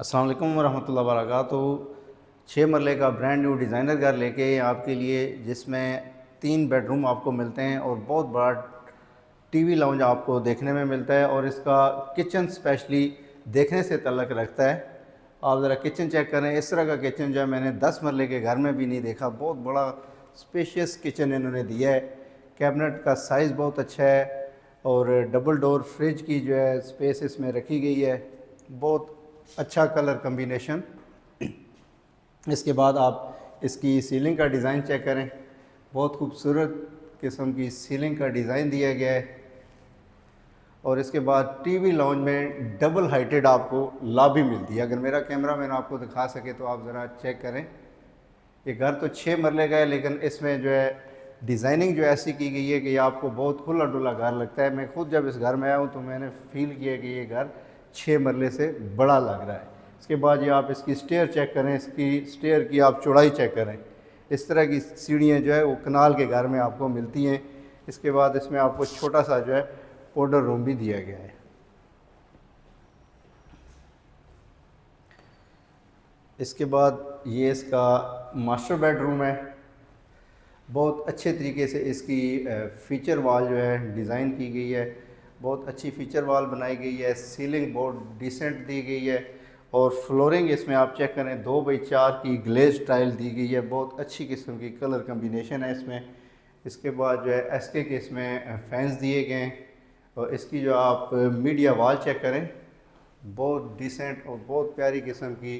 अस्सलाम वालेकुम वरहमतुल्लाहि वबरकातुहू। 6 मरले का ब्रांड न्यू डिज़ाइनर घर लेके आपके लिए, जिसमें 3 बेडरूम आपको मिलते हैं और बहुत बड़ा टीवी लाउंज आपको देखने में मिलता है। और इसका किचन स्पेशली देखने से तल्लक रखता है। आप ज़रा किचन चेक करें। इस तरह का किचन जो है मैंने 10 मरले के घर में भी नहीं देखा। बहुत बड़ा स्पेशियस किचन इन्होंने दिया है। कैबिनेट का साइज़ बहुत अच्छा है और डबल डोर फ्रिज की जो है स्पेस इसमें रखी गई है। बहुत अच्छा कलर कम्बिनेशन। इसके बाद आप इसकी सीलिंग का डिज़ाइन चेक करें। बहुत खूबसूरत किस्म की सीलिंग का डिज़ाइन दिया गया है। और इसके बाद टीवी लाउंज में डबल हाइटेड आपको लॉबी मिलती है। अगर मेरा कैमरा मैन आपको दिखा सके तो आप ज़रा चेक करें। ये घर तो 6 मरले का है, लेकिन इसमें जो है डिज़ाइनिंग जो ऐसी की गई है कि आपको बहुत खुला डुला घर लगता है। मैं खुद जब इस घर में आया हूँ तो मैंने फ़ील किया कि ये घर 6 मरले से बड़ा लग रहा है। इसके बाद ये आप इसकी स्टेयर चेक करें। इसकी स्टेयर की आप चौड़ाई चेक करें। इस तरह की सीढ़ियाँ जो है वो कनाल के घर में आपको मिलती हैं। इसके बाद इसमें आपको छोटा सा जो है पाउडर रूम भी दिया गया है। इसके बाद ये इसका मास्टर बेडरूम है। बहुत अच्छे तरीके से इसकी फ़ीचर वाल जो है डिज़ाइन की गई है। बहुत अच्छी फ़ीचर वाल बनाई गई है। सीलिंग बहुत डिसेंट दी गई है। और फ्लोरिंग इसमें आप चेक करें 2x4 की ग्लेज टाइल दी गई है। बहुत अच्छी किस्म की कलर कम्बिनेशन है इसमें। इसके बाद जो है एसके के इसमें फैंस दिए गए हैं। और इसकी जो आप मीडिया वाल चेक करें, बहुत डिसेंट और बहुत प्यारी किस्म की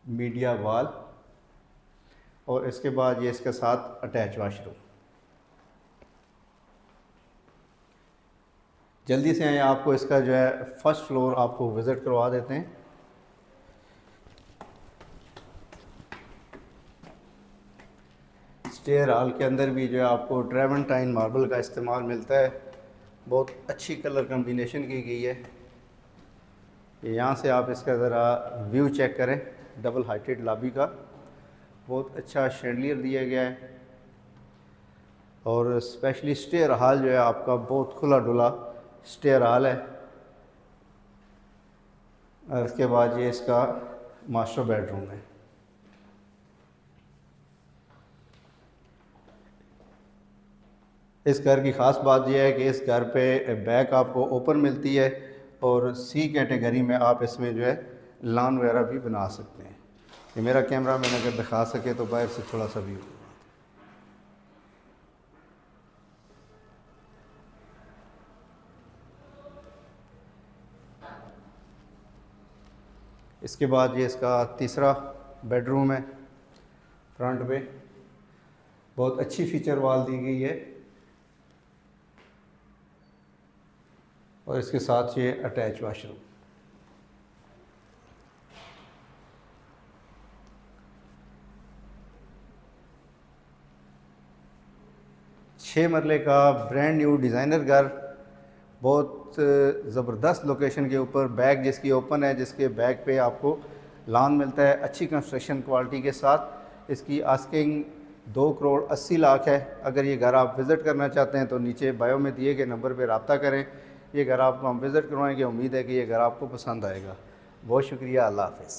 मीडिया वाल। और इसके बाद ये इसके साथ अटैच वाशरूम। जल्दी से आए, आपको इसका जो है फर्स्ट फ्लोर आपको विज़िट करवा देते हैं। स्टेयर हॉल के अंदर भी जो है आपको ट्रेवेंटाइन मार्बल का इस्तेमाल मिलता है। बहुत अच्छी कलर कम्बिनेशन की गई है। यहाँ से आप इसका ज़रा व्यू चेक करें डबल हाइटेड लॉबी का। बहुत अच्छा शैंडलियर दिया गया है। और स्पेशली स्टेयर हॉल जो है आपका बहुत खुला डुला स्टेयर हॉल है। और इसके बाद ये इसका मास्टर बेडरूम है। इस घर की ख़ास बात यह है कि इस घर पे बैक आपको ओपन मिलती है और सी कैटेगरी में आप इसमें जो है लॉन वगैरह भी बना सकते हैं। ये मेरा कैमरा मैंने अगर दिखा सके तो बाहर से थोड़ा सा व्यू। इसके बाद ये इसका तीसरा बेडरूम है। फ्रंट पे बहुत अच्छी फीचर वाल दी गई है और इसके साथ ये अटैच वाशरूम। छः मरले का ब्रांड न्यू डिज़ाइनर घर, बहुत ज़बरदस्त लोकेशन के ऊपर। बैक जिसकी ओपन है, जिसके बैक पे आपको लॉन मिलता है अच्छी कंस्ट्रक्शन क्वालिटी के साथ। इसकी आस्किंग 2,80,00,000 है। अगर ये घर आप विज़िट करना चाहते हैं तो नीचे बायो में दिए गए नंबर पर रब्ता करें। ये घर आपको हम विज़िट करवाएंगे। उम्मीद है कि ये घर आपको पसंद आएगा। बहुत शुक्रिया। अल्लाह हाफ़िज़।